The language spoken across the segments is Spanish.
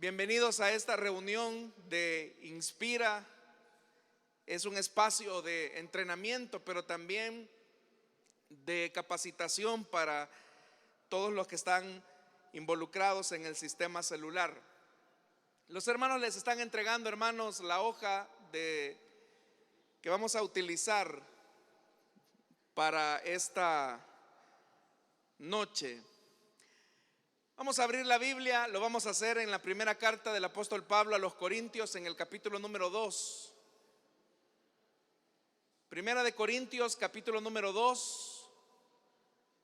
Bienvenidos a esta reunión de Inspira. Es un espacio de entrenamiento, pero también de capacitación para todos los que están involucrados en el sistema celular. Los hermanos les están entregando, hermanos, la hoja que vamos a utilizar para esta noche. Vamos a abrir la Biblia, lo vamos a hacer en la primera carta del apóstol Pablo a los Corintios, en el capítulo número 2. Primera de Corintios, capítulo número 2.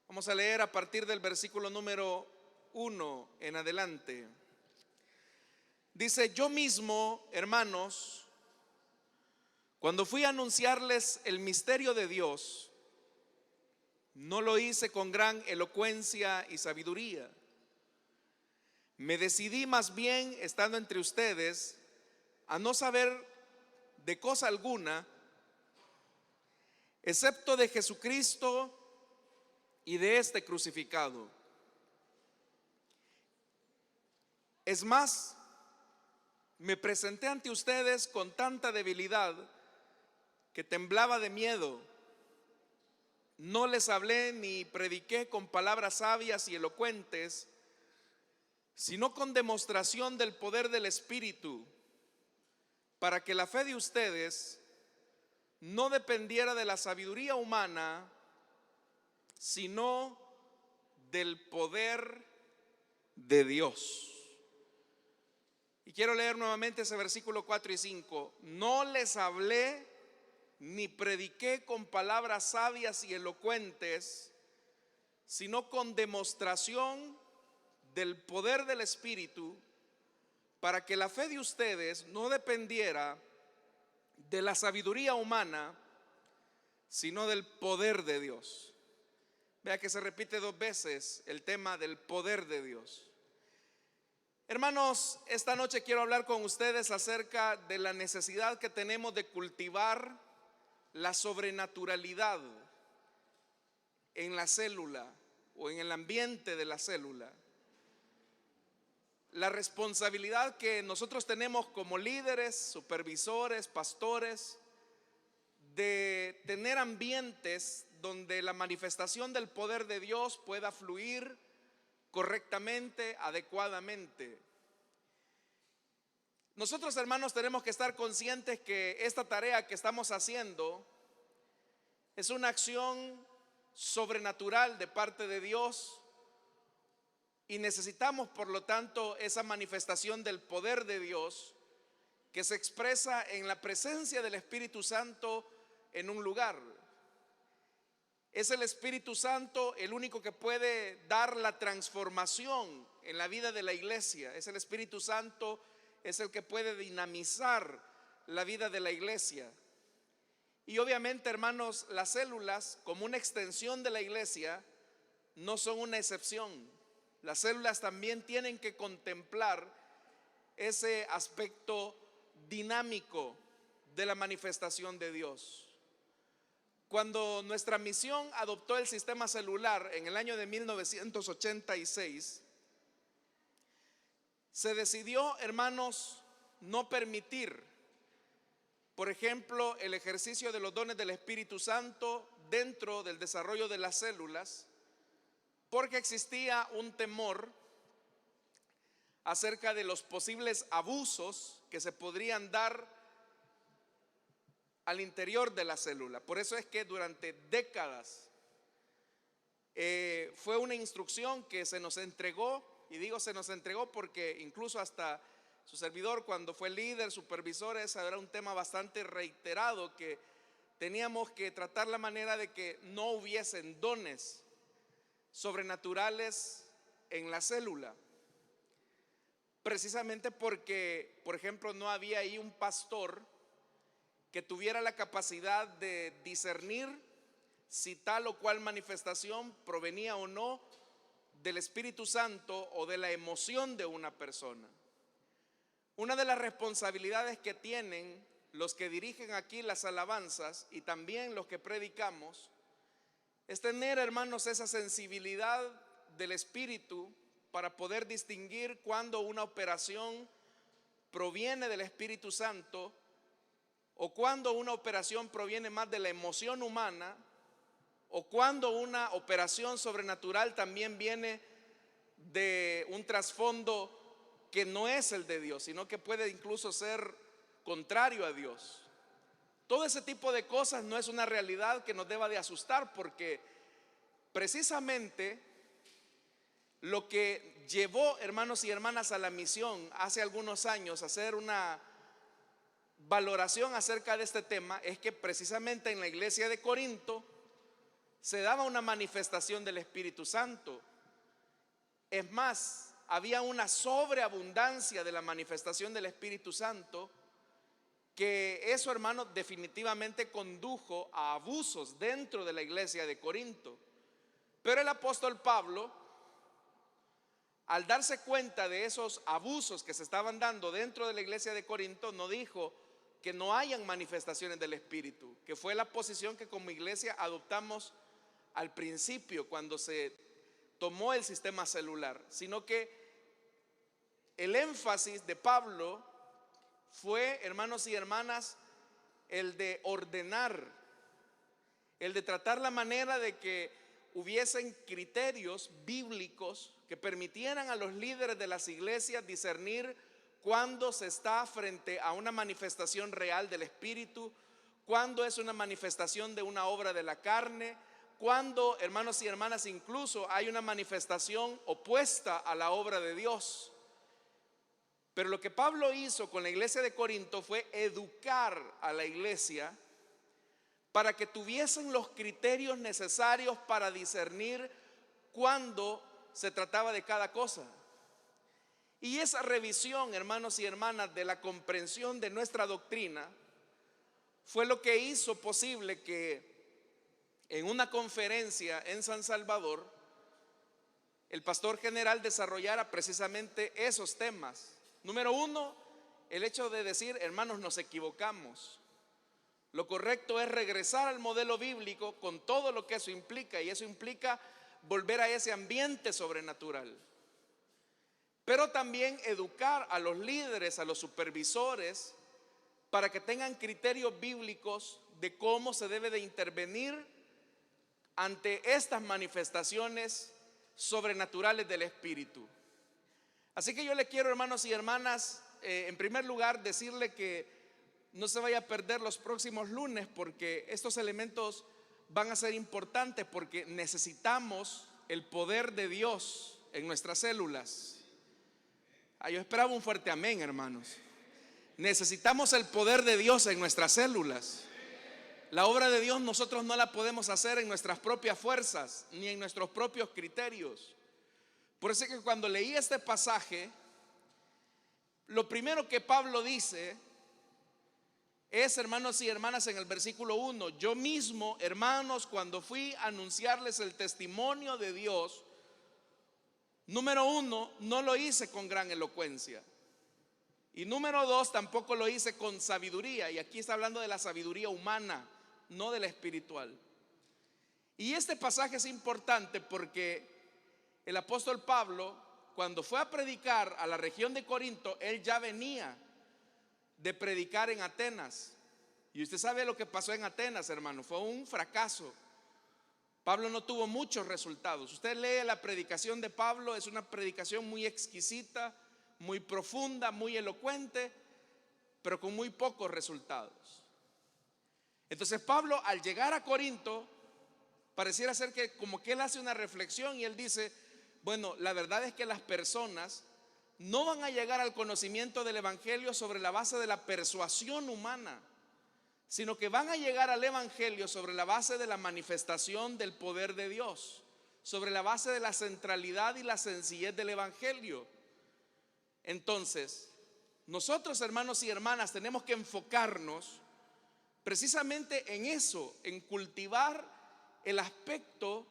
Vamos a leer a partir del versículo número 1 en adelante. Dice: yo mismo, hermanos, cuando fui a anunciarles el misterio de Dios, no lo hice con gran elocuencia y sabiduría. Me decidí más bien, estando entre ustedes, a no saber de cosa alguna, excepto de Jesucristo y de este crucificado. Es más, me presenté ante ustedes con tanta debilidad que temblaba de miedo. No les hablé ni prediqué con palabras sabias y elocuentes, sino con demostración del poder del Espíritu, para que la fe de ustedes no dependiera de la sabiduría humana, sino del poder de Dios. Y quiero leer nuevamente ese versículo 4 y 5. No les hablé ni prediqué con palabras sabias y elocuentes, sino con demostración del poder del Espíritu, para que la fe de ustedes no dependiera de la sabiduría humana, sino del poder de Dios. Vea que se repite dos veces el tema del poder de Dios. Hermanos, esta noche quiero hablar con ustedes acerca de la necesidad que tenemos de cultivar la sobrenaturalidad en la célula o en el ambiente de la célula. La responsabilidad que nosotros tenemos como líderes, supervisores, pastores, de tener ambientes donde la manifestación del poder de Dios pueda fluir correctamente, adecuadamente. Nosotros, hermanos, tenemos que estar conscientes que esta tarea que estamos haciendo es una acción sobrenatural de parte de Dios. Y necesitamos, por lo tanto, esa manifestación del poder de Dios que se expresa en la presencia del Espíritu Santo en un lugar. Es el Espíritu Santo el único que puede dar la transformación en la vida de la iglesia. Es el Espíritu Santo, es el que puede dinamizar la vida de la iglesia. Y obviamente, hermanos, las células, como una extensión de la iglesia, no son una excepción. Las células también tienen que contemplar ese aspecto dinámico de la manifestación de Dios. Cuando nuestra misión adoptó el sistema celular en el año de 1986, se decidió, hermanos, no permitir, por ejemplo, el ejercicio de los dones del Espíritu Santo dentro del desarrollo de las células, porque existía un temor acerca de los posibles abusos que se podrían dar al interior de la célula. Por eso es que durante décadas fue una instrucción que se nos entregó, y digo se nos entregó porque incluso hasta su servidor, cuando fue líder, supervisor, ese era un tema bastante reiterado, que teníamos que tratar la manera de que no hubiesen dones sobrenaturales en la célula, precisamente porque, por ejemplo, no había ahí un pastor que tuviera la capacidad de discernir si tal o cual manifestación provenía o no del Espíritu Santo o de la emoción de una persona. Una de las responsabilidades que tienen los que dirigen aquí las alabanzas y también los que predicamos es tener, hermanos, esa sensibilidad del Espíritu para poder distinguir cuando una operación proviene del Espíritu Santo o cuando una operación proviene más de la emoción humana o cuando una operación sobrenatural también viene de un trasfondo que no es el de Dios, sino que puede incluso ser contrario a Dios. Todo ese tipo de cosas no es una realidad que nos deba de asustar, porque precisamente lo que llevó, hermanos y hermanas, a la misión hace algunos años, a hacer una valoración acerca de este tema, es que precisamente en la iglesia de Corinto se daba una manifestación del Espíritu Santo. Es más, había una sobreabundancia de la manifestación del Espíritu Santo, que eso, hermanos, definitivamente condujo a abusos dentro de la iglesia de Corinto. Pero el apóstol Pablo, al darse cuenta de esos abusos que se estaban dando dentro de la iglesia de Corinto, no dijo que no hayan manifestaciones del Espíritu, que fue la posición que como iglesia adoptamos al principio cuando se tomó el sistema celular, sino que el énfasis de Pablo fue, hermanos y hermanas, el de ordenar, el de tratar la manera de que hubiesen criterios bíblicos que permitieran a los líderes de las iglesias discernir cuándo se está frente a una manifestación real del Espíritu, cuándo es una manifestación de una obra de la carne, cuándo, hermanos y hermanas, incluso hay una manifestación opuesta a la obra de Dios. Pero lo que Pablo hizo con la iglesia de Corinto fue educar a la iglesia para que tuviesen los criterios necesarios para discernir cuándo se trataba de cada cosa. Y esa revisión, hermanos y hermanas, de la comprensión de nuestra doctrina fue lo que hizo posible que en una conferencia en San Salvador el pastor general desarrollara precisamente esos temas. Número uno, el hecho de decir: hermanos, nos equivocamos. Lo correcto es regresar al modelo bíblico con todo lo que eso implica, y eso implica volver a ese ambiente sobrenatural. Pero también educar a los líderes, a los supervisores, para que tengan criterios bíblicos de cómo se debe de intervenir ante estas manifestaciones sobrenaturales del Espíritu. Así que yo le quiero, hermanos y hermanas, en primer lugar decirle que no se vaya a perder los próximos lunes, porque estos elementos van a ser importantes, porque necesitamos el poder de Dios en nuestras células. Yo esperaba un fuerte amén, hermanos. Necesitamos el poder de Dios en nuestras células. La obra de Dios nosotros no la podemos hacer en nuestras propias fuerzas ni en nuestros propios criterios. Por eso es que cuando leí este pasaje, lo primero que Pablo dice es, hermanos y hermanas, en el versículo 1: yo mismo, hermanos, cuando fui a anunciarles el testimonio de Dios, número 1, no lo hice con gran elocuencia, y número 2, tampoco lo hice con sabiduría. Y aquí está hablando de la sabiduría humana, no de la espiritual. Y este pasaje es importante porque el apóstol Pablo, cuando fue a predicar a la región de Corinto, él ya venía de predicar en Atenas. Y usted sabe lo que pasó en Atenas, hermano. Fue un fracaso. Pablo no tuvo muchos resultados. Usted lee la predicación de Pablo, es una predicación muy exquisita, muy profunda, muy elocuente, pero con muy pocos resultados. Entonces Pablo, al llegar a Corinto, pareciera ser que como que él hace una reflexión y él dice: bueno, la verdad es que las personas no van a llegar al conocimiento del evangelio sobre la base de la persuasión humana, sino que van a llegar al evangelio sobre la base de la manifestación del poder de Dios, sobre la base de la centralidad y la sencillez del evangelio. Entonces, nosotros, hermanos y hermanas, tenemos que enfocarnos precisamente en eso, en cultivar el aspecto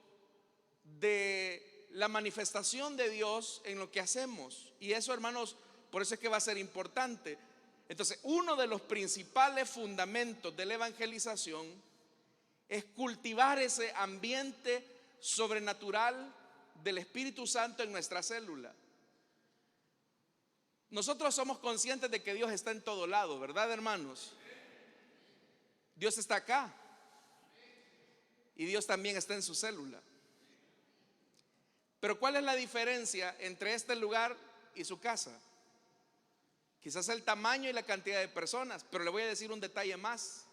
de la manifestación de Dios en lo que hacemos. Y eso, hermanos, por eso es que va a ser importante. Entonces, uno de los principales fundamentos de la evangelización es cultivar ese ambiente sobrenatural del Espíritu Santo en nuestra célula. Nosotros somos conscientes de que Dios está en todo lado, ¿verdad, hermanos? Dios está acá y Dios también está en su célula. Pero ¿cuál es la diferencia entre este lugar y su casa? Quizás el tamaño y la cantidad de personas, pero le voy a decir un detalle más.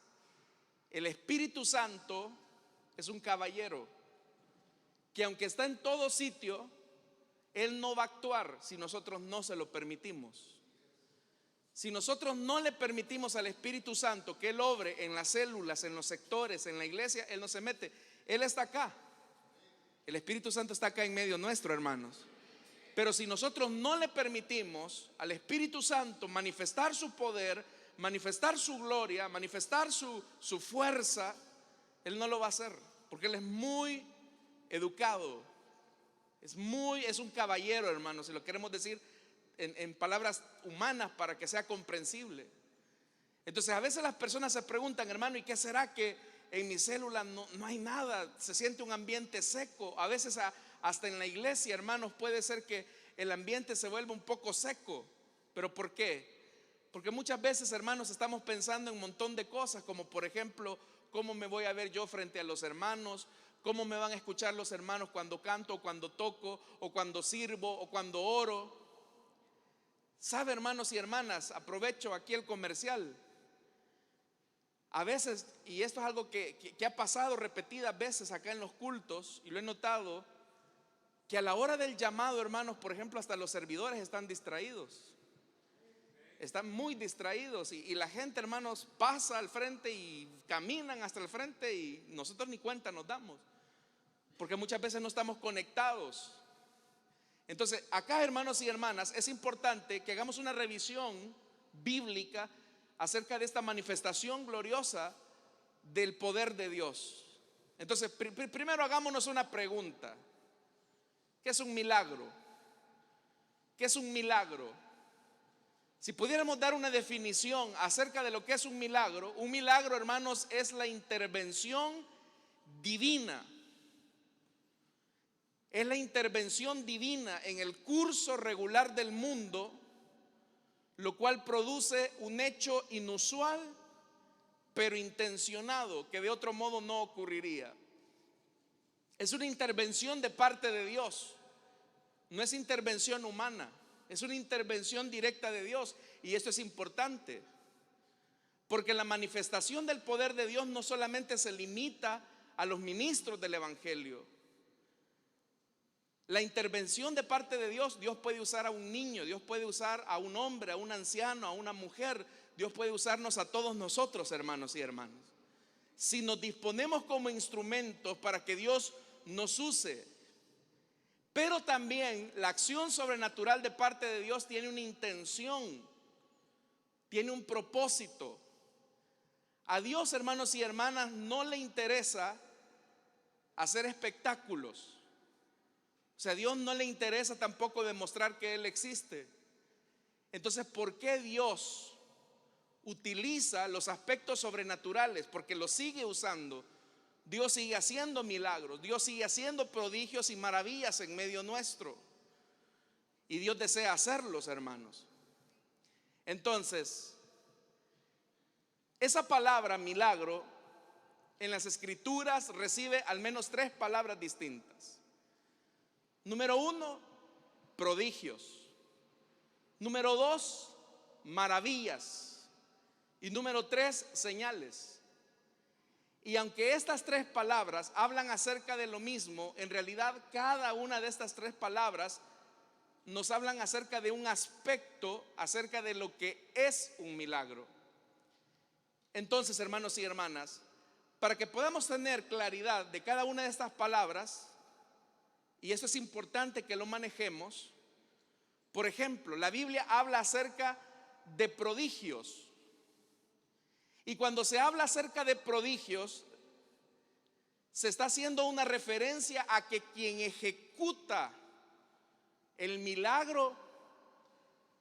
El Espíritu Santo es un caballero que, aunque está en todo sitio, Él no va a actuar si nosotros no se lo permitimos. Si nosotros no le permitimos al Espíritu Santo que Él obre en las células, en los sectores, en la iglesia, Él no se mete. Él está acá. El Espíritu Santo está acá en medio nuestro, hermanos. Pero si nosotros no le permitimos al Espíritu Santo manifestar su poder, manifestar su gloria, manifestar su fuerza, Él no lo va a hacer, porque Él es muy educado, es un caballero, hermanos, si lo queremos decir en palabras humanas para que sea comprensible. Entonces a veces las personas se preguntan, hermano, ¿y qué será que en mi célula no hay nada? Se siente un ambiente seco. A veces hasta en la iglesia, hermanos, puede ser que el ambiente se vuelva un poco seco. ¿Pero por qué? Porque muchas veces, hermanos, estamos pensando en un montón de cosas, como por ejemplo, ¿cómo me voy a ver yo frente a los hermanos? ¿Cómo me van a escuchar los hermanos cuando canto, o cuando toco, o cuando sirvo, o cuando oro? ¿Sabe, hermanos y hermanas? Aprovecho aquí el comercial. A veces, y esto es algo que ha pasado repetidas veces acá en los cultos, y lo he notado, que a la hora del llamado, hermanos, por ejemplo, hasta los servidores están distraídos. Están muy distraídos y la gente, hermanos, pasa al frente y caminan hasta el frente y nosotros ni cuenta nos damos, porque muchas veces no estamos conectados. Entonces, acá, hermanos y hermanas, es importante que hagamos una revisión bíblica acerca de esta manifestación gloriosa del poder de Dios. Entonces, primero hagámonos una pregunta. ¿Qué es un milagro? ¿Qué es un milagro? Si pudiéramos dar una definición acerca de lo que es un milagro, hermanos, es la intervención divina. Es la intervención divina en el curso regular del mundo, lo cual produce un hecho inusual, pero intencionado, que de otro modo no ocurriría. Es una intervención de parte de Dios, no es intervención humana, es una intervención directa de Dios. Y esto es importante, porque la manifestación del poder de Dios no solamente se limita a los ministros del evangelio. La intervención de parte de Dios, Dios puede usar a un niño, Dios puede usar a un hombre, a un anciano, a una mujer. Dios puede usarnos a todos nosotros, hermanos y hermanas, si nos disponemos como instrumentos para que Dios nos use. Pero también la acción sobrenatural de parte de Dios tiene una intención, tiene un propósito. A Dios, hermanos y hermanas, no le interesa hacer espectáculos. O sea, a Dios no le interesa tampoco demostrar que Él existe. Entonces, ¿por qué Dios utiliza los aspectos sobrenaturales? Porque los sigue usando. Dios sigue haciendo milagros, Dios sigue haciendo prodigios y maravillas en medio nuestro, y Dios desea hacerlos, hermanos. Entonces, esa palabra milagro en las escrituras recibe al menos 3 palabras distintas. Número 1, prodigios. Número 2, maravillas. Y número 3, señales. Y aunque estas 3 palabras hablan acerca de lo mismo, en realidad cada una de estas 3 palabras nos hablan acerca de un aspecto, acerca de lo que es un milagro. Entonces, hermanos y hermanas, para que podamos tener claridad de cada una de estas palabras, y eso es importante que lo manejemos, por ejemplo, la Biblia habla acerca de prodigios. Y cuando se habla acerca de prodigios, se está haciendo una referencia a que quien ejecuta el milagro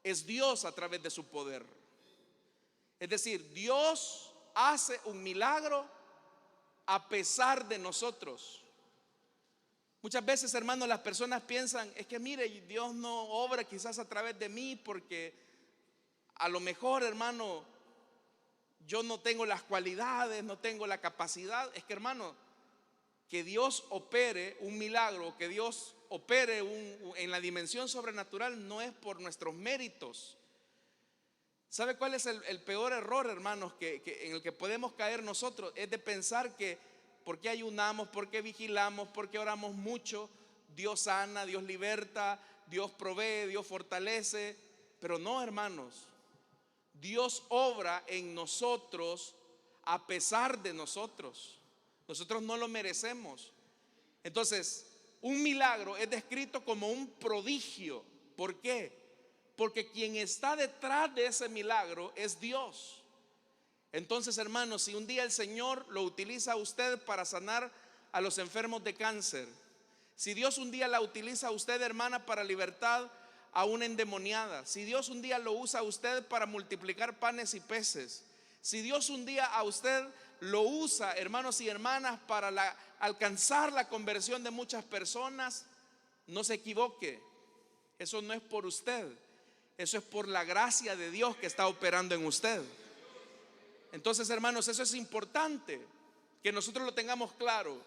es Dios a través de su poder. Es decir, Dios hace un milagro a pesar de nosotros. Muchas veces, hermanos, las personas piensan, es que mire, Dios no obra quizás a través de mí porque a lo mejor, hermano, yo no tengo las cualidades, no tengo la capacidad. Es que, hermano, que Dios opere un milagro, que Dios opere en la dimensión sobrenatural no es por nuestros méritos. ¿Sabe cuál es el peor error, hermanos, en el que podemos caer nosotros? Es de pensar que porque ayunamos, porque vigilamos, porque oramos mucho, Dios sana, Dios liberta, Dios provee, Dios fortalece. Pero no, hermanos, Dios obra en nosotros a pesar de nosotros. Nosotros no lo merecemos. Entonces, un milagro es descrito como un prodigio. ¿Por qué? Porque quien está detrás de ese milagro es Dios. Entonces, hermanos, si un día el Señor lo utiliza a usted para sanar a los enfermos de cáncer, si Dios un día la utiliza a usted, hermana, para libertad a una endemoniada, si Dios un día lo usa a usted para multiplicar panes y peces, si Dios un día a usted lo usa, hermanos y hermanas, para alcanzar la conversión de muchas personas, no se equivoque, eso no es por usted, eso es por la gracia de Dios que está operando en usted. Entonces, hermanos, eso es importante que nosotros lo tengamos claro.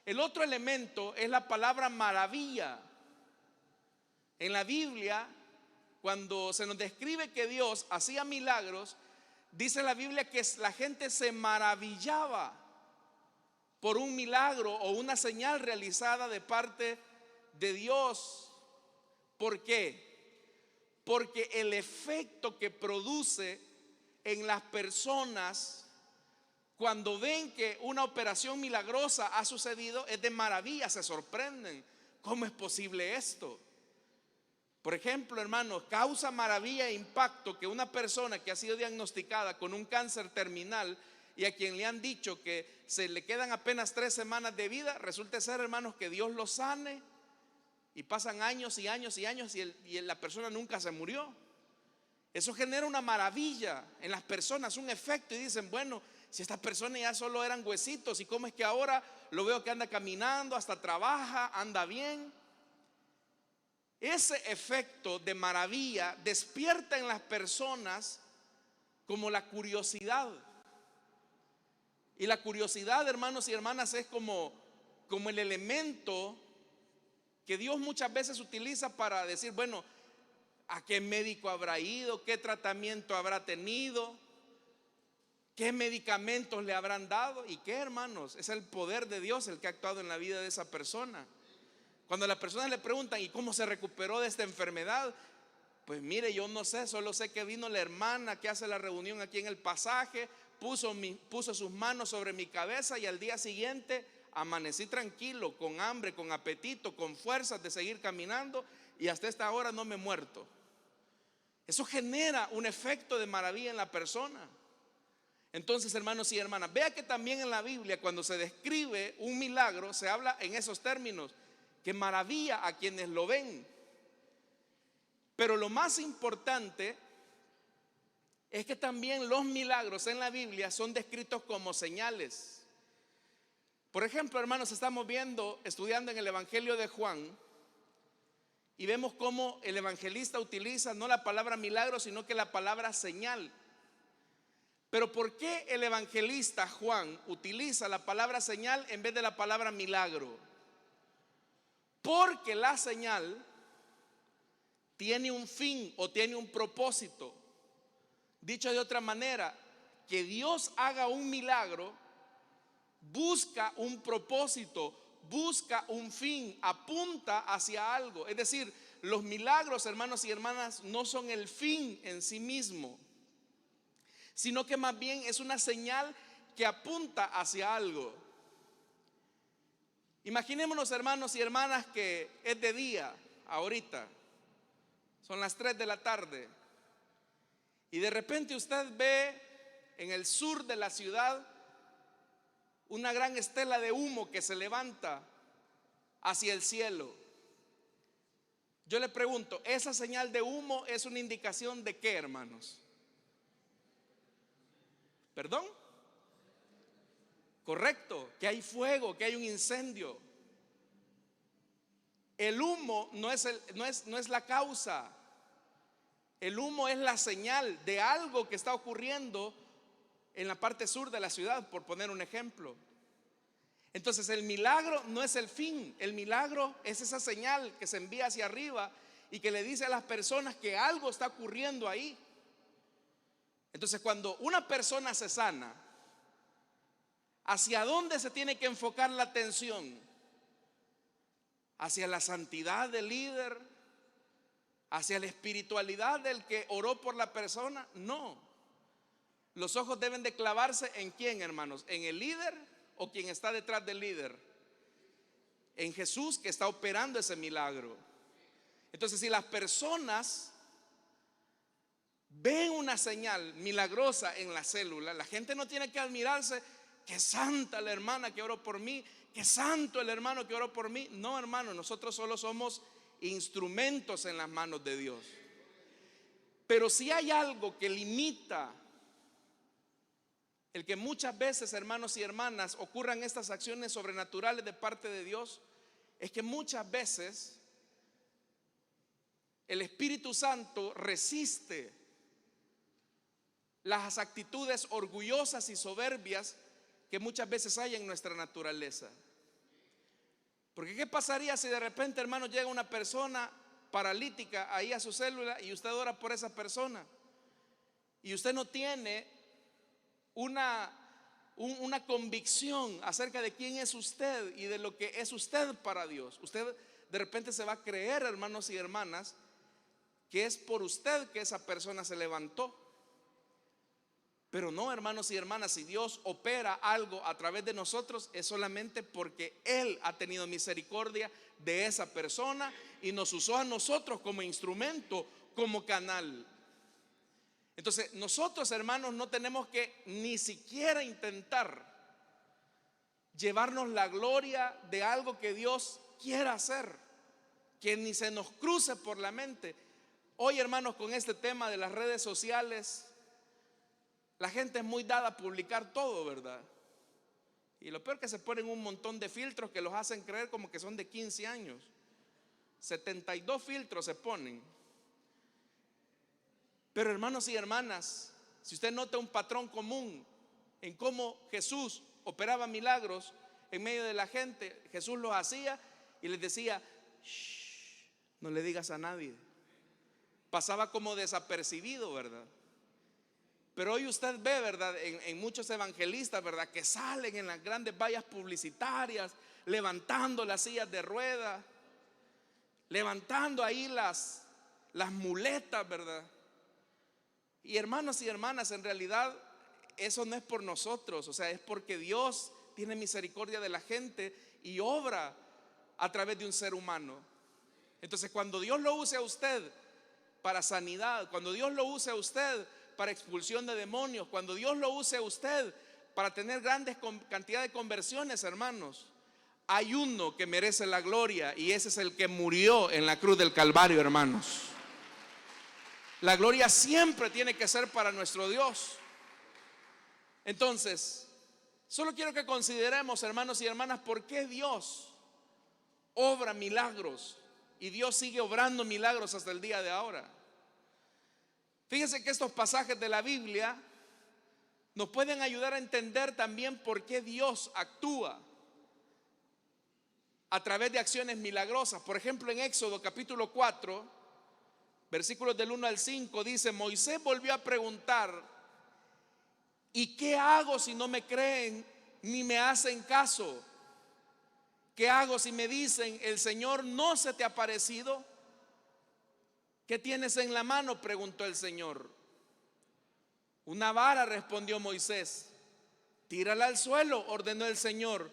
El otro elemento es la palabra maravilla. En la Biblia, cuando se nos describe que Dios hacía milagros, dice la Biblia que la gente se maravillaba por un milagro o una señal realizada de parte de Dios. ¿Por qué? Porque el efecto que produce en las personas cuando ven que una operación milagrosa ha sucedido es de maravilla, se sorprenden. ¿Cómo es posible esto? Por ejemplo, hermanos, causa maravilla e impacto que una persona que ha sido diagnosticada con un cáncer terminal y a quien le han dicho que se le quedan apenas 3 semanas de vida, resulte ser, hermanos, que Dios lo sane, y pasan años y años y años y la persona nunca se murió. Eso genera una maravilla en las personas, un efecto, y dicen, bueno, si estas personas ya solo eran huesitos, ¿y cómo es que ahora lo veo que anda caminando, hasta trabaja, anda bien? Ese efecto de maravilla despierta en las personas como la curiosidad. Y la curiosidad, hermanos y hermanas, es como el elemento que Dios muchas veces utiliza para decir, bueno, ¿a qué médico habrá ido? ¿Qué tratamiento habrá tenido? ¿Qué medicamentos le habrán dado? ¿Y qué, hermanos? Es el poder de Dios el que ha actuado en la vida de esa persona. Cuando las personas le preguntan, ¿y cómo se recuperó de esta enfermedad? Pues mire, yo no sé, solo sé que vino la hermana que hace la reunión aquí en el pasaje, puso sus manos sobre mi cabeza y al día siguiente amanecí tranquilo, con hambre, con apetito, con fuerzas de seguir caminando, y hasta esta hora no me he muerto. Eso genera un efecto de maravilla en la persona. Entonces, hermanos y hermanas, vea que también en la Biblia, cuando se describe un milagro, se habla en esos términos, que maravilla a quienes lo ven. Pero lo más importante es que también los milagros en la Biblia son descritos como señales. Por ejemplo, hermanos, estamos estudiando en el Evangelio de Juan, y vemos cómo el evangelista utiliza no la palabra milagro, sino que la palabra señal. Pero ¿por qué el evangelista Juan utiliza la palabra señal en vez de la palabra milagro? Porque la señal tiene un fin o tiene un propósito. Dicho de otra manera, que Dios haga un milagro busca un propósito, busca un fin, apunta hacia algo. Es decir, los milagros, hermanos y hermanas, no son el fin en sí mismo, sino que más bien es una señal que apunta hacia algo. Imaginémonos, hermanos y hermanas, que es de día, ahorita, son las 3 de la tarde, y de repente usted ve en el sur de la ciudad una gran estela de humo que se levanta hacia el cielo. Yo le pregunto, ¿esa señal de humo es una indicación de qué, hermanos? ¿Perdón? Correcto, que hay fuego, que hay un incendio. El humo no es la causa. El humo es la señal de algo que está ocurriendo en la parte sur de la ciudad, por poner un ejemplo. Entonces el milagro no es el fin, el milagro es esa señal que se envía hacia arriba y que le dice a las personas que algo está ocurriendo ahí. Entonces cuando una persona se sana, ¿hacia dónde se tiene que enfocar la atención? ¿Hacia la santidad del líder? ¿Hacia la espiritualidad del que oró por la persona? No. Los ojos deben de clavarse ¿en quién, hermanos? ¿En el líder o quien está detrás del líder? En Jesús, que está operando ese milagro. Entonces, si las personas ven una señal milagrosa en la célula, la gente no tiene que admirarse: qué santa la hermana que oró por mí, qué santo el hermano que oró por mí. No, hermano, nosotros solo somos instrumentos en las manos de Dios. Pero si hay algo que limita el que muchas veces, hermanos y hermanas, ocurran estas acciones sobrenaturales de parte de Dios, es que muchas veces el Espíritu Santo resiste las actitudes orgullosas y soberbias que muchas veces hay en nuestra naturaleza. Porque ¿qué pasaría si de repente, hermanos, llega una persona paralítica ahí a su célula y usted ora por esa persona y usted no tiene una convicción acerca de quién es usted y de lo que es usted para Dios? Usted de repente se va a creer, hermanos y hermanas, que es por usted que esa persona se levantó. Pero no, hermanos y hermanas, si Dios opera algo a través de nosotros, es solamente porque Él ha tenido misericordia de esa persona y nos usó a nosotros como instrumento, como canal. Entonces nosotros, hermanos, no tenemos que ni siquiera intentar llevarnos la gloria de algo que Dios quiera hacer, que ni se nos cruce por la mente. Hoy, hermanos, con este tema de las redes sociales, la gente es muy dada a publicar todo, ¿verdad? Y lo peor es que se ponen un montón de filtros que los hacen creer como que son de 15 años. 72 filtros se ponen. Pero, hermanos y hermanas, si usted nota un patrón común en cómo Jesús operaba milagros en medio de la gente, Jesús los hacía y les decía: shh, no le digas a nadie. Pasaba como desapercibido, ¿verdad? Pero hoy usted ve, ¿verdad?, en muchos evangelistas, ¿verdad?, que salen en las grandes vallas publicitarias, levantando las sillas de ruedas, levantando ahí las muletas, ¿verdad? Y hermanos y hermanas, en realidad eso no es por nosotros, o sea, es porque Dios tiene misericordia de la gente y obra a través de un ser humano. Entonces, cuando Dios lo use a usted para sanidad, cuando Dios lo use a usted para expulsión de demonios, cuando Dios lo use a usted para tener grandes cantidad de conversiones, hermanos, hay uno que merece la gloria y ese es el que murió en la cruz del Calvario, hermanos. La gloria siempre tiene que ser para nuestro Dios. Entonces, solo quiero que consideremos, hermanos y hermanas, por qué Dios obra milagros y Dios sigue obrando milagros hasta el día de ahora. Fíjense que estos pasajes de la Biblia nos pueden ayudar a entender también por qué Dios actúa a través de acciones milagrosas. Por ejemplo, en Éxodo capítulo 4, versículos del 1 al 5, dice: Moisés volvió a preguntar: ¿y qué hago si no me creen ni me hacen caso? ¿Qué hago si me dicen: el Señor no se te ha aparecido? ¿Qué tienes en la mano?, preguntó el Señor. Una vara, respondió Moisés. Tírala al suelo, ordenó el Señor.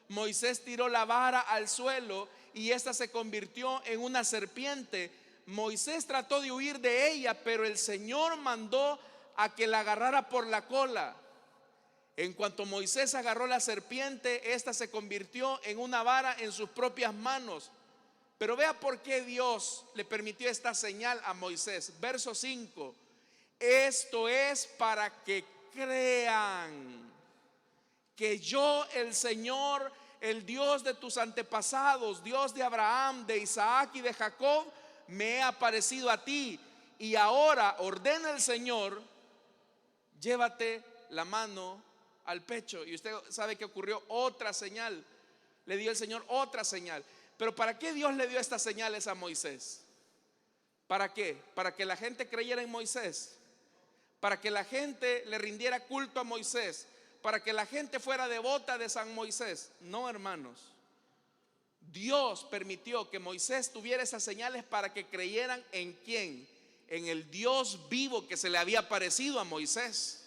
Moisés tiró la vara al suelo y ésta se convirtió en una serpiente. Moisés trató de huir de ella, pero el Señor mandó a que la agarrara por la cola. En cuanto Moisés agarró la serpiente, ésta se convirtió en una vara en sus propias manos. Pero vea por qué Dios le permitió esta señal a Moisés. Verso 5: esto es para que crean que yo, el Señor, el Dios de tus antepasados, Dios de Abraham, de Isaac y de Jacob, me he aparecido a ti. Y ahora ordena el Señor, llévate la mano al pecho. Y usted sabe que ocurrió otra señal. Le dio el Señor otra señal. Pero ¿para qué Dios le dio estas señales a Moisés? ¿Para qué? ¿Para que la gente creyera en Moisés? ¿Para que la gente le rindiera culto a Moisés? ¿Para que la gente fuera devota de San Moisés? No, hermanos. Dios permitió que Moisés tuviera esas señales para que creyeran en quién, en el Dios vivo que se le había aparecido a Moisés.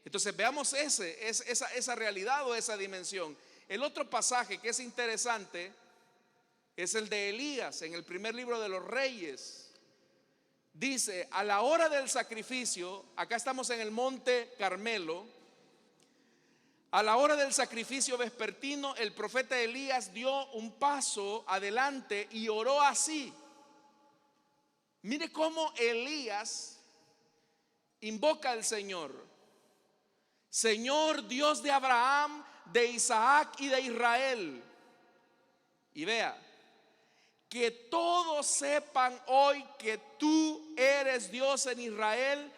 Entonces veamos esa realidad o esa dimensión. El otro pasaje que es interesante es el de Elías en el primer libro de los Reyes. Dice, a la hora del sacrificio, acá estamos en el monte Carmelo, a la hora del sacrificio vespertino, el profeta Elías dio un paso adelante y oró así. Mire cómo Elías invoca al Señor: Señor Dios de Abraham, de Isaac y de Israel. Y vea, que todos sepan hoy que tú eres Dios en Israel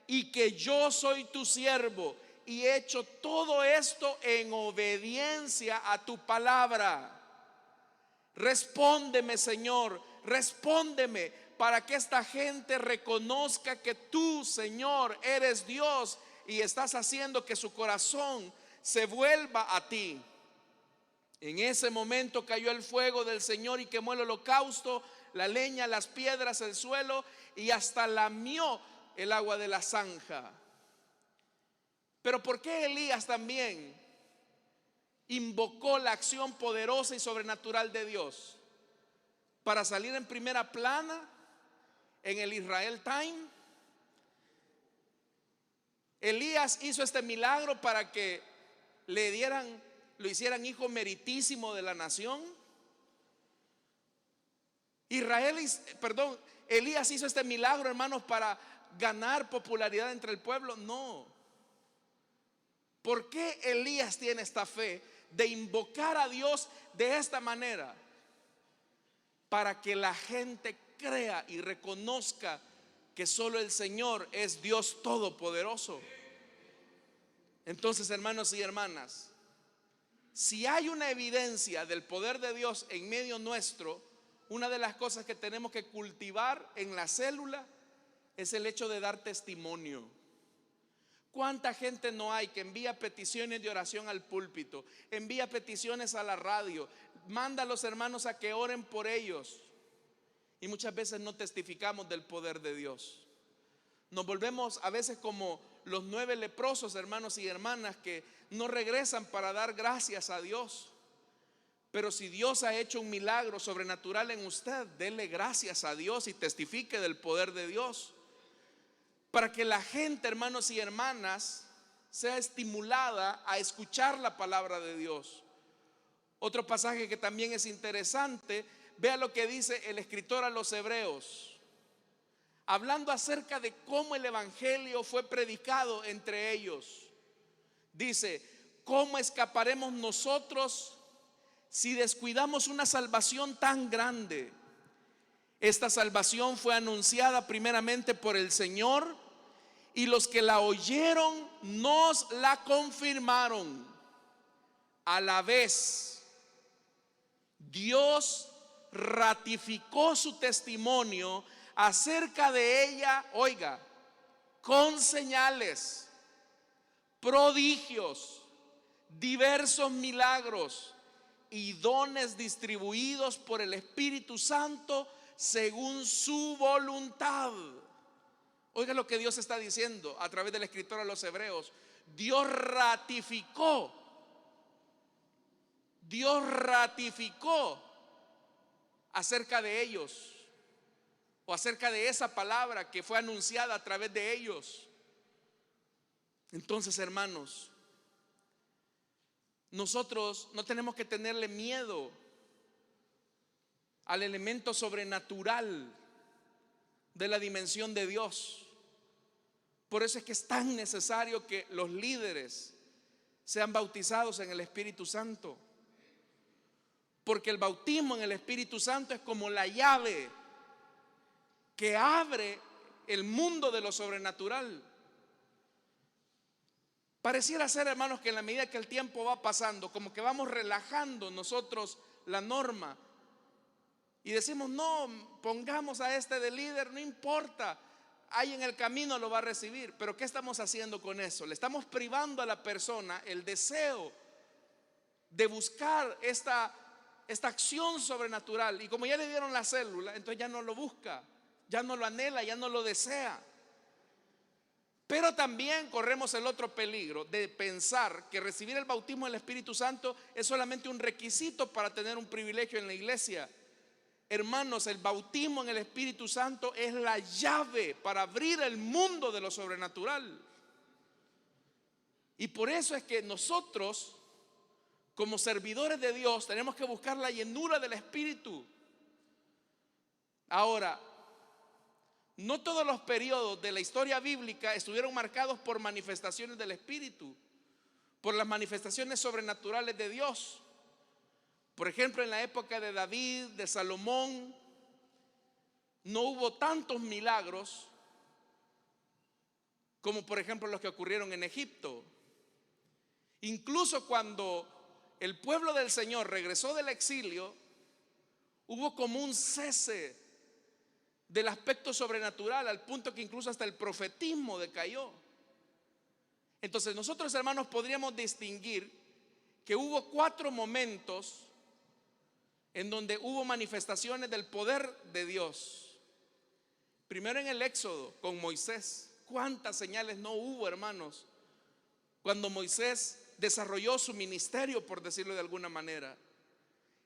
y que yo soy tu siervo, y he hecho todo esto en obediencia a tu palabra. Respóndeme, Señor, respóndeme, para que esta gente reconozca que tú, Señor, eres Dios y estás haciendo que su corazón se vuelva a ti. En ese momento cayó el fuego del Señor y quemó el holocausto, la leña, las piedras, el suelo, y hasta lamió el agua de la zanja. Pero ¿por qué Elías también invocó la acción poderosa y sobrenatural de Dios? Para salir en primera plana en el Israel Time. Elías hizo este milagro para que lo hicieran hijo meritísimo de la nación. Elías hizo este milagro, hermanos, para ganar popularidad entre el pueblo. No. ¿Por qué Elías tiene esta fe de invocar a Dios de esta manera? Para que la gente crea y reconozca que solo el Señor es Dios todopoderoso. Entonces, hermanos y hermanas, si hay una evidencia del poder de Dios en medio nuestro, una de las cosas que tenemos que cultivar en la célula es el hecho de dar testimonio. ¿Cuánta gente no hay que envía peticiones de oración al púlpito, envía peticiones a la radio, manda a los hermanos a que oren por ellos, y muchas veces no testificamos del poder de Dios? Nos volvemos a veces como los 9 leprosos, hermanos y hermanas, que no regresan para dar gracias a Dios. Pero si Dios ha hecho un milagro sobrenatural en usted, dele gracias a Dios y testifique del poder de Dios, para que la gente, hermanos y hermanas, sea estimulada a escuchar la palabra de Dios. Otro pasaje que también es interesante, vea lo que dice el escritor a los Hebreos, hablando acerca de cómo el evangelio fue predicado entre ellos. Dice: ¿cómo escaparemos nosotros si descuidamos una salvación tan grande? Esta salvación fue anunciada primeramente por el Señor, y los que la oyeron nos la confirmaron. A la vez, Dios ratificó su testimonio acerca de ella, oiga, con señales, prodigios, diversos milagros y dones distribuidos por el Espíritu Santo según su voluntad. Oiga lo que Dios está diciendo a través del escritor a los Hebreos. Dios ratificó acerca de ellos, o acerca de esa palabra que fue anunciada a través de ellos. Entonces, hermanos, nosotros no tenemos que tenerle miedo al elemento sobrenatural de la dimensión de Dios. Por eso es que es tan necesario que los líderes sean bautizados en el Espíritu Santo. Porque el bautismo en el Espíritu Santo es como la llave que abre el mundo de lo sobrenatural. Pareciera ser, hermanos, que en la medida que el tiempo va pasando, como que vamos relajando nosotros la norma y decimos, no, pongamos a este de líder, no importa, ahí en el camino lo va a recibir. Pero ¿qué estamos haciendo con eso? Le estamos privando a la persona el deseo de buscar esta acción sobrenatural. Y como ya le dieron la célula, entonces ya no lo busca, ya no lo anhela, ya no lo desea. Pero también corremos el otro peligro de pensar que recibir el bautismo del Espíritu Santo es solamente un requisito para tener un privilegio en la iglesia. Hermanos, el bautismo en el Espíritu Santo es la llave para abrir el mundo de lo sobrenatural. Y por eso es que nosotros, como servidores de Dios, tenemos que buscar la llenura del Espíritu. Ahora, no todos los periodos de la historia bíblica estuvieron marcados por manifestaciones del Espíritu, por las manifestaciones sobrenaturales de Dios. Por ejemplo, en la época de David, de Salomón, no hubo tantos milagros como por ejemplo los que ocurrieron en Egipto. Incluso cuando el pueblo del Señor regresó del exilio, hubo como un cese del aspecto sobrenatural, al punto que incluso hasta el profetismo decayó. Entonces nosotros, hermanos, podríamos distinguir que hubo 4 momentos en donde hubo manifestaciones del poder de Dios. Primero en el Éxodo con Moisés. ¿Cuántas señales no hubo, hermanos, cuando Moisés desarrolló su ministerio, por decirlo de alguna manera?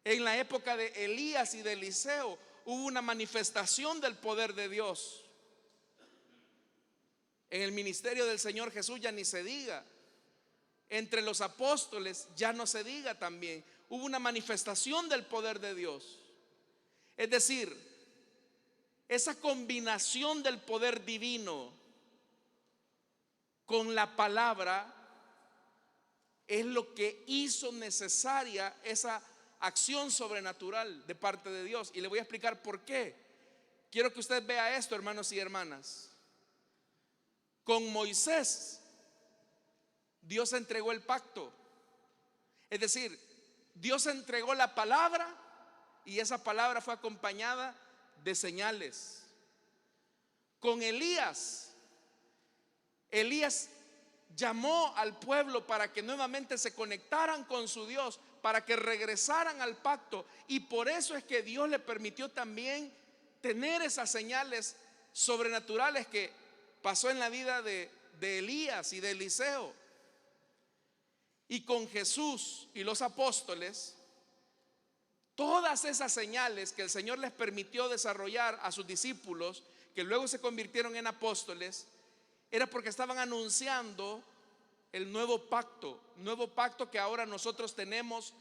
En la época de Elías y de Eliseo hubo una manifestación del poder de Dios. En el ministerio del Señor Jesús ya ni se diga. Entre los apóstoles ya no se diga también. Hubo una manifestación del poder de Dios. Es decir, esa combinación del poder divino con la palabra es lo que hizo necesaria esa acción sobrenatural de parte de Dios. Y le voy a explicar por qué. Quiero que usted vea esto, hermanos y hermanas. Con Moisés, Dios entregó el pacto. Es decir, Dios entregó la palabra y esa palabra fue acompañada de señales. Con Elías llamó al pueblo para que nuevamente se conectaran con su Dios, para que regresaran al pacto. Y por eso es que Dios le permitió también tener esas señales sobrenaturales que pasó en la vida de Elías y de Eliseo. Y con Jesús y los apóstoles, todas esas señales que el Señor les permitió desarrollar a sus discípulos, que luego se convirtieron en apóstoles, era porque estaban anunciando el nuevo pacto que ahora nosotros tenemos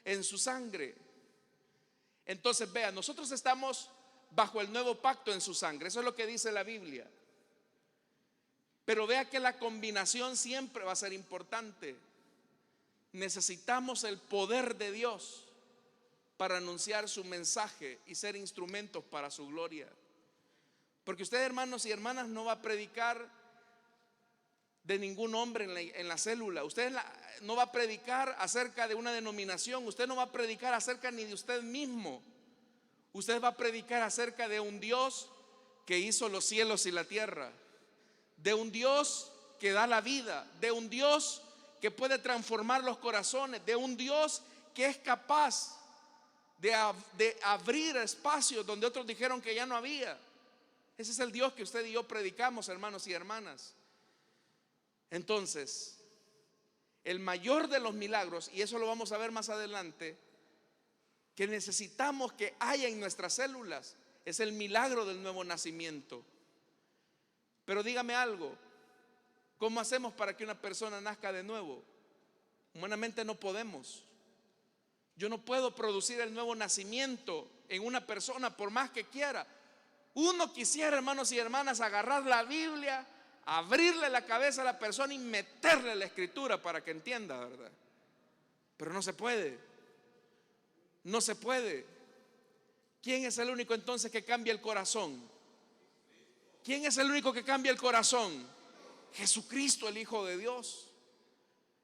en su sangre. Entonces vean, nosotros estamos bajo el nuevo pacto en su sangre, eso es lo que dice la Biblia. Pero vea que la combinación siempre va a ser importante. Necesitamos el poder de Dios para anunciar su mensaje y ser instrumentos para su gloria. Porque usted, hermanos y hermanas, no va a predicar de ningún hombre en la célula. Usted no va a predicar acerca de una denominación. Usted no va a predicar acerca ni de usted mismo. Usted va a predicar acerca de un Dios que hizo los cielos y la tierra, de un Dios que da la vida, de un Dios que puede transformar los corazones, de un Dios que es capaz de abrir espacios donde otros dijeron que ya no había. Ese es el Dios que usted y yo predicamos, hermanos y hermanas. Entonces, el mayor de los milagros, y eso lo vamos a ver más adelante, que necesitamos que haya en nuestras células, es el milagro del nuevo nacimiento. Pero dígame algo, ¿cómo hacemos para que una persona nazca de nuevo? Humanamente no podemos. Yo no puedo producir el nuevo nacimiento en una persona por más que quiera. Uno quisiera, hermanos y hermanas, agarrar la Biblia, abrirle la cabeza a la persona y meterle la escritura para que entienda, ¿verdad? Pero no se puede. No se puede. ¿Quién es el único entonces que cambia el corazón? ¿Quién es el único que cambia el corazón? Jesucristo, el Hijo de Dios.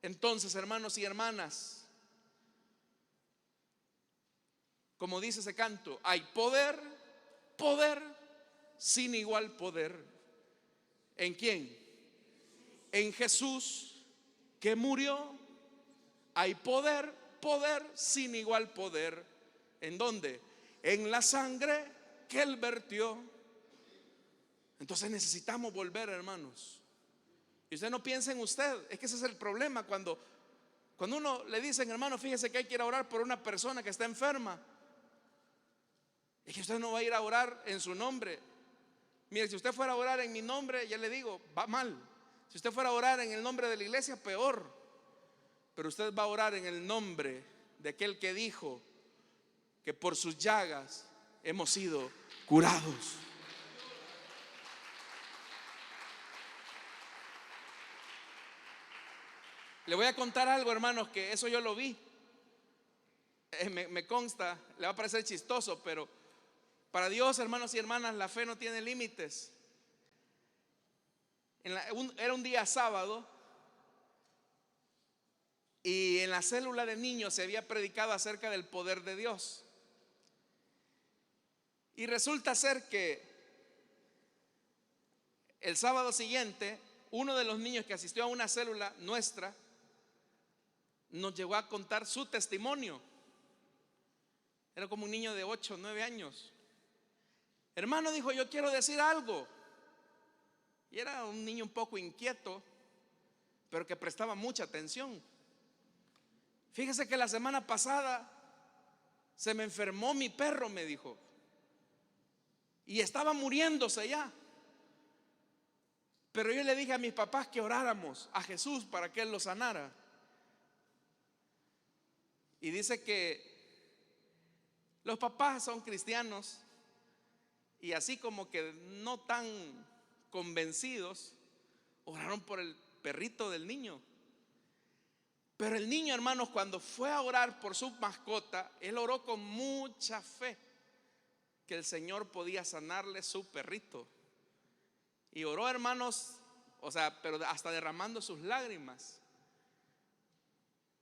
Entonces, hermanos y hermanas, como dice ese canto, hay poder, poder sin igual poder. ¿En quién? En Jesús, que murió. Hay poder, poder sin igual poder. ¿En dónde? En la sangre que Él vertió. Entonces necesitamos volver, hermanos. Y usted no piensa en usted. Es que ese es el problema. Cuando uno le dicen, hermano, fíjese que hay que ir a orar por una persona que está enferma, es que usted no va a ir a orar en su nombre. Mire, si usted fuera a orar en mi nombre, ya le digo, va mal. Si usted fuera a orar en el nombre de la iglesia, peor. Pero usted va a orar en el nombre de aquel que dijo que por sus llagas hemos sido curados. Le voy a contar algo, hermanos, que eso yo lo vi. Me consta, le va a parecer chistoso, pero para Dios, hermanos y hermanas, la fe no tiene límites. Era un día sábado y en la célula de niños se había predicado acerca del poder de Dios. Y resulta ser que el sábado siguiente, uno de los niños que asistió a una célula nuestra nos llegó a contar su testimonio. Era como un niño de 8 o 9 años. Hermano, dijo, yo quiero decir algo. Y era un niño un poco inquieto, pero que prestaba mucha atención. Fíjese que la semana pasada se me enfermó mi perro, me dijo, y estaba muriéndose ya. Pero yo le dije a mis papás que oráramos a Jesús para que Él lo sanara. Y dice que los papás son cristianos y así como que no tan convencidos, oraron por el perrito del niño. Pero el niño, hermanos, cuando fue a orar por su mascota, él oró con mucha fe que el Señor podía sanarle su perrito. Y oró, hermanos, pero hasta derramando sus lágrimas.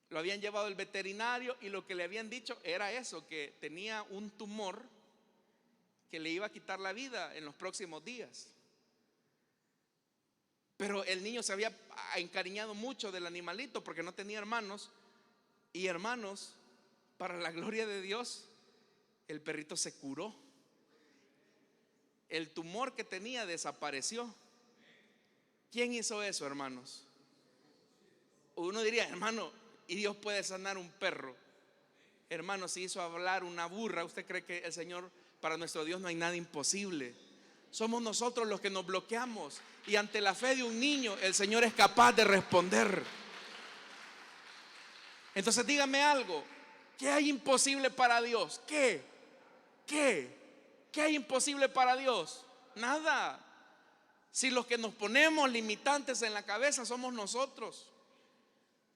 Lo habían llevado al veterinario y lo que le habían dicho era eso, que tenía un tumor que le iba a quitar la vida en los próximos días. Pero el niño se había encariñado mucho del animalito porque no tenía hermanos. Y hermanos, para la gloria de Dios, el perrito se curó. El tumor que tenía desapareció. ¿Quién hizo eso, hermanos? Uno diría, hermano, ¿y Dios puede sanar un perro? Hermano, si hizo hablar una burra, ¿usted cree que el Señor, para nuestro Dios no hay nada imposible? Somos nosotros los que nos bloqueamos. Y ante la fe de un niño, el Señor es capaz de responder. Entonces dígame algo, ¿qué hay imposible para Dios? ¿Qué hay imposible para Dios? Nada. Si los que nos ponemos limitantes en la cabeza somos nosotros.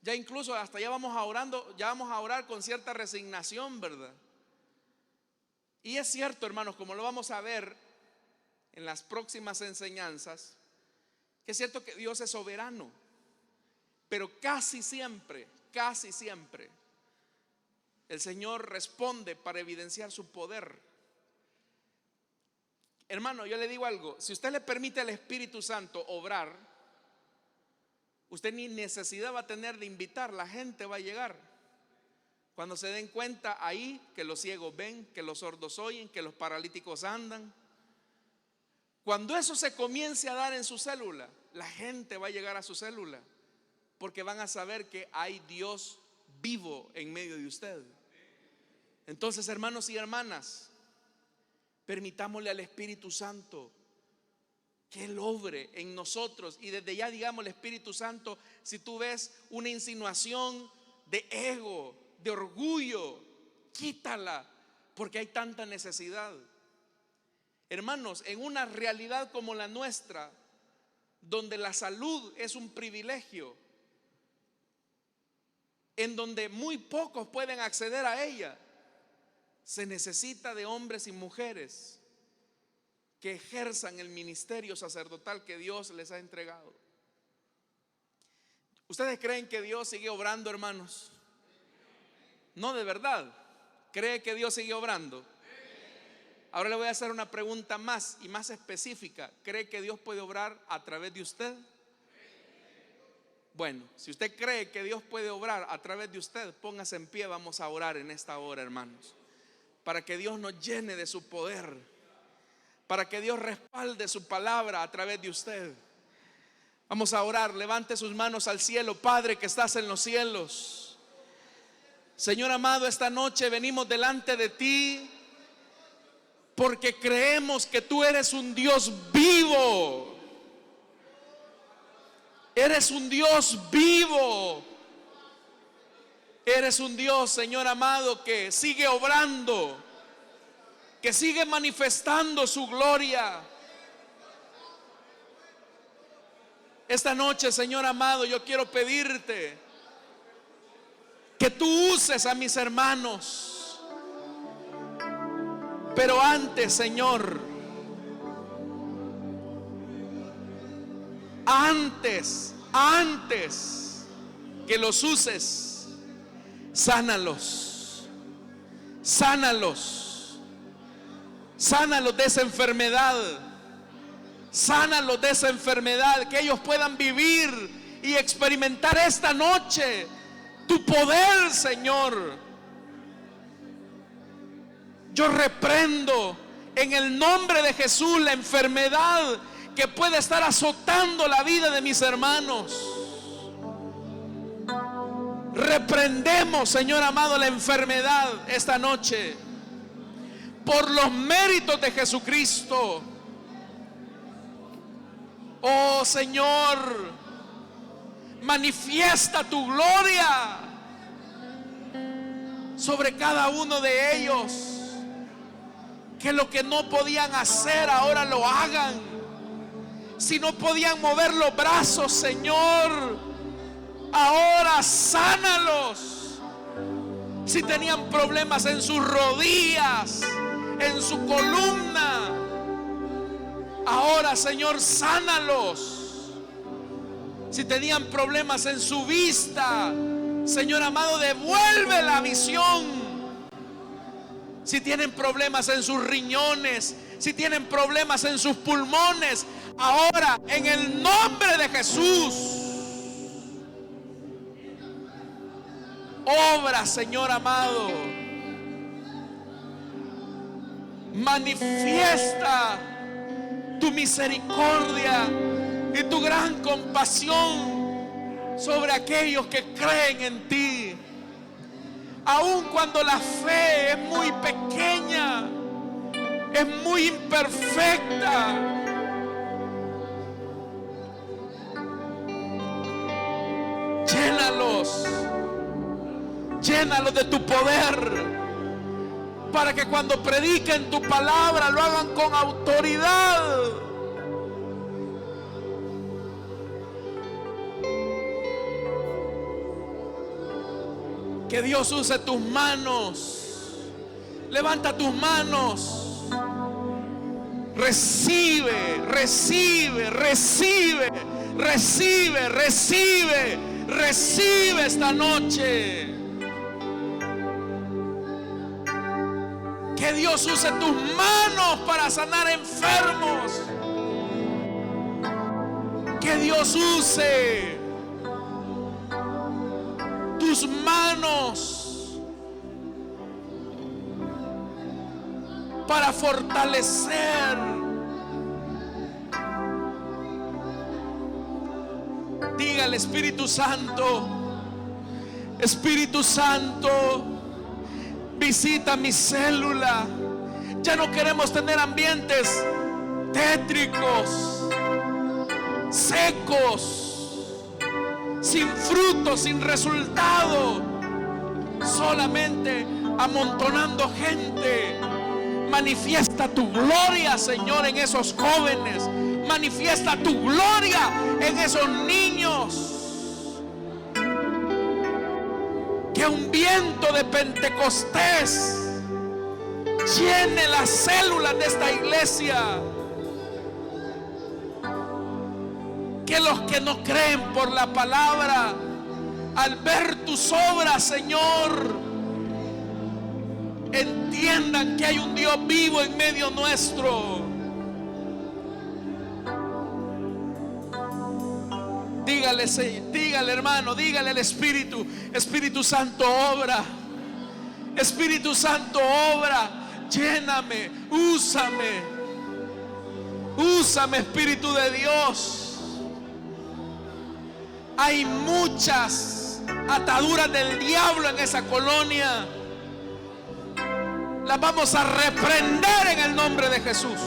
Ya incluso hasta ya vamos a orar con cierta resignación, ¿verdad? Y es cierto, hermanos, como lo vamos a ver en las próximas enseñanzas, que es cierto que Dios es soberano, pero casi siempre el Señor responde para evidenciar su poder. Hermano, yo le digo algo, si usted le permite al Espíritu Santo obrar, usted ni necesidad va a tener de invitar, la gente va a llegar. Cuando se den cuenta ahí que los ciegos ven, que los sordos oyen, que los paralíticos andan. Cuando eso se comience a dar en su célula, la gente va a llegar a su célula, porque van a saber que hay Dios vivo en medio de usted. Entonces, hermanos y hermanas, permitámosle al Espíritu Santo que Él obre en nosotros. Y desde ya digamos, el Espíritu Santo, si tú ves una insinuación de ego, de orgullo, quítala, porque hay tanta necesidad. Hermanos, en una realidad como la nuestra, donde la salud es un privilegio, en donde muy pocos pueden acceder a ella, Se necesita de hombres y mujeres que ejerzan el ministerio sacerdotal que Dios les ha entregado. ¿Ustedes creen que Dios sigue obrando, hermanos? No, de verdad. ¿Cree que Dios sigue obrando? Ahora le voy a hacer una pregunta más y más específica. ¿Cree que Dios puede obrar a través de usted? Bueno, si usted cree que Dios puede obrar a través de usted, póngase en pie, vamos a orar en esta hora, hermanos, para que Dios nos llene de su poder, para que Dios respalde su palabra a través de usted. Vamos a orar. Levante sus manos al cielo. Padre que estás en los cielos, Señor amado, esta noche venimos delante de ti porque creemos que tú eres un Dios vivo. Eres un Dios vivo. Eres un Dios, Señor amado, que sigue obrando, que sigue manifestando su gloria. Esta noche, Señor amado, yo quiero pedirte que tú uses a mis hermanos. Pero antes, Señor, antes que los uses, sánalos de esa enfermedad. Sánalos de esa enfermedad, que ellos puedan vivir y experimentar esta noche tu poder, Señor. Yo reprendo en el nombre de Jesús la enfermedad que puede estar azotando la vida de mis hermanos. Reprendemos, Señor amado, la enfermedad esta noche por los méritos de Jesucristo. Oh Señor, manifiesta tu gloria sobre cada uno de ellos, que lo que no podían hacer ahora lo hagan. Si no podían mover los brazos, Señor, ahora sánalos. Si tenían problemas en sus rodillas, en su columna, ahora, Señor, sánalos. Si tenían problemas en su vista, Señor amado, devuelve la visión. Si tienen problemas en sus riñones, si tienen problemas en sus pulmones, ahora en el nombre de Jesús, obra, Señor amado. Manifiesta tu misericordia y tu gran compasión sobre aquellos que creen en ti. Aun cuando la fe es muy pequeña, es muy imperfecta, llénalos de tu poder, para que cuando prediquen tu palabra lo hagan con autoridad. Que Dios use tus manos. Levanta tus manos. Recibe esta noche. Que Dios use tus manos para sanar enfermos. Que Dios use tus manos para fortalecer. Diga al Espíritu Santo: Espíritu Santo, visita mi célula. Ya no queremos tener ambientes tétricos, secos, sin fruto, sin resultado, solamente amontonando gente. Manifiesta tu gloria, Señor, en esos jóvenes. Manifiesta tu gloria en esos niños. Que un viento de Pentecostés llene las células de esta iglesia. Que los que no creen por la palabra, al ver tus obras, Señor, entiendan que hay un Dios vivo en medio nuestro. Dígale, dígale, hermano, dígale al Espíritu: Espíritu Santo, obra. Espíritu Santo, obra. Lléname, úsame. Úsame, Espíritu de Dios. Hay muchas ataduras del diablo en esa colonia. Las vamos a reprender en el nombre de Jesús.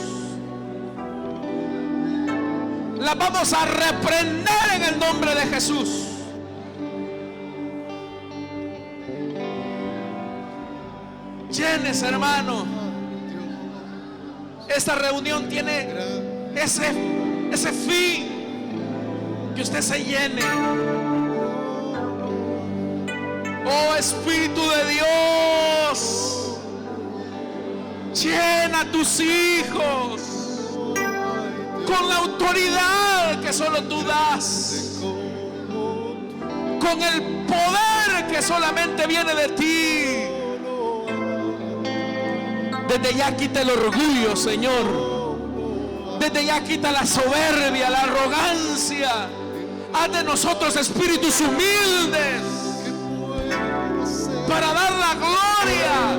Las vamos a reprender en el nombre de Jesús. Llenes, hermano. Esta reunión tiene ese fin. Que usted se llene. Oh Espíritu de Dios, llena a tus hijos con la autoridad que solo tú das, con el poder que solamente viene de ti. Desde ya quita el orgullo, Señor. Desde ya quita la soberbia, la arrogancia. Haz de nosotros espíritus humildes para dar la gloria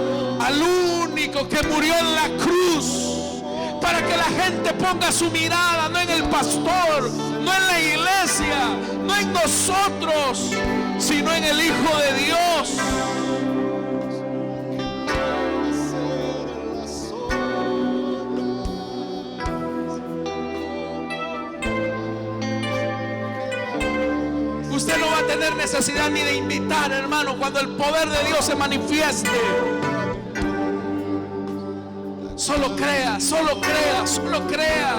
al único que murió en la cruz, para que la gente ponga su mirada no en el pastor, no en la iglesia, no en nosotros, sino en el Hijo de Dios. Usted no va a tener necesidad ni de invitar, hermano, cuando el poder de Dios se manifieste. Solo crea, solo crea, solo crea.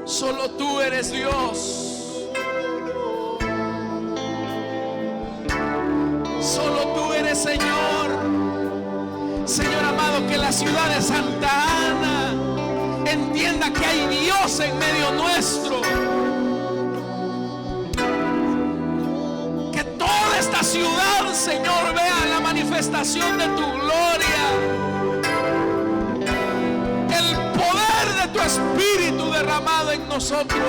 Solo tú eres Dios. Solo tú eres Señor. Señor amado, que la ciudad de Santa Ana entienda que hay Dios en medio nuestro. Que toda esta ciudad, Señor, vea la manifestación de tu gloria. El poder de tu Espíritu derramado en nosotros.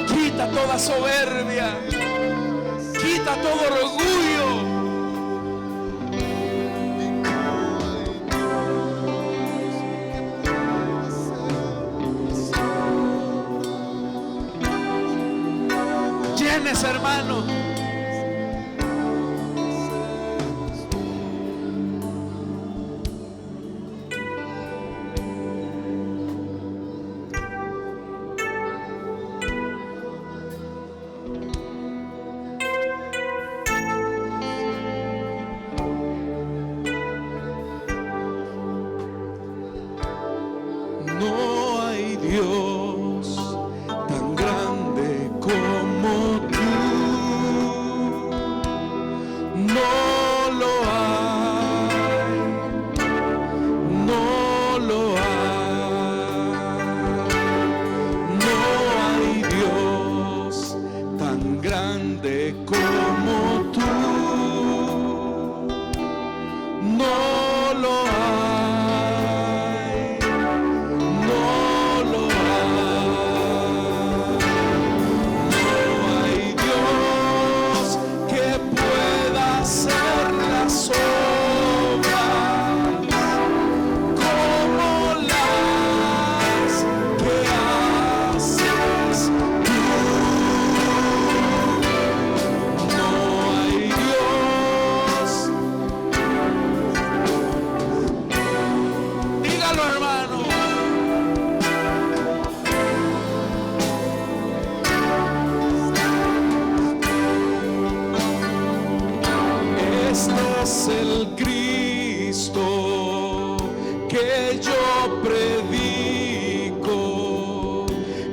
Quita toda soberbia, quita todo orgullo. Llenes, hermano. No hay Dios tan grande como tú. No lo hay. No lo hay. No hay Dios tan grande como tú. No lo hay. No lo hay. Cristo que yo predico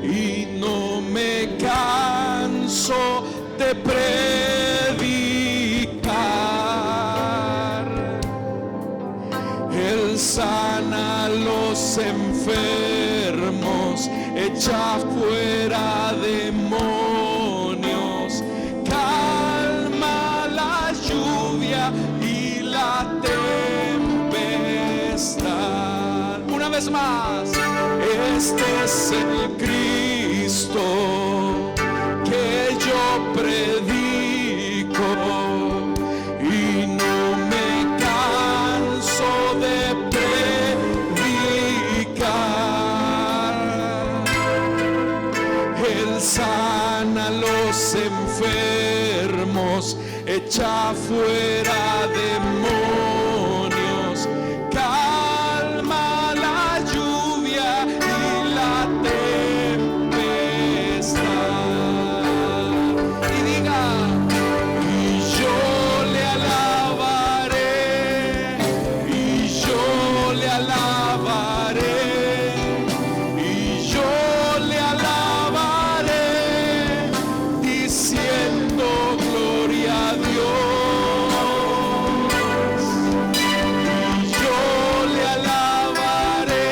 y no me canso de predicar. Él sana a los enfermos, echa fuera demonios, calma la lluvia y la tempestad. Una vez más, este es el Cristo que yo predico y no me canso de predicar. Él sana a los enfermos, echa fuera demonios, calma la lluvia y la tempestad. Y diga: y yo le alabaré, y yo le alabaré, y yo le alabaré, diciendo gloria a Dios. Y yo le alabaré.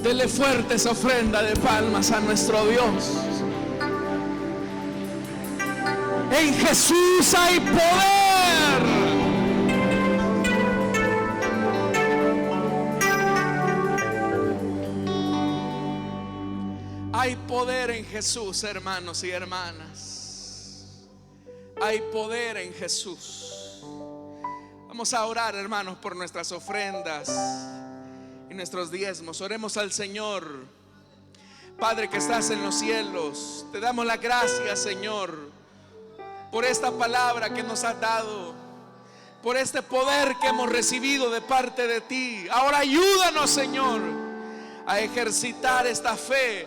Dele fuerte esa ofrenda de palmas a nuestro Dios. En Jesús hay poder. Hay poder en Jesús, hermanos y hermanas. Hay poder en Jesús. Vamos a orar, hermanos, por nuestras ofrendas y nuestros diezmos. Oremos al Señor. Padre que estás en los cielos, te damos las gracias, Señor, por esta palabra que nos has dado, por este poder que hemos recibido de parte de ti. Ahora ayúdanos, Señor, a ejercitar esta fe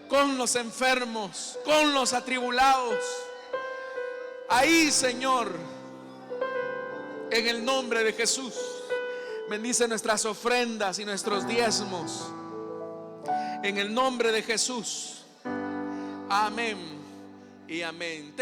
con los enfermos, con los atribulados. Ahí, Señor, en el nombre de Jesús, bendice nuestras ofrendas y nuestros diezmos. En el nombre de Jesús. Amén y amén.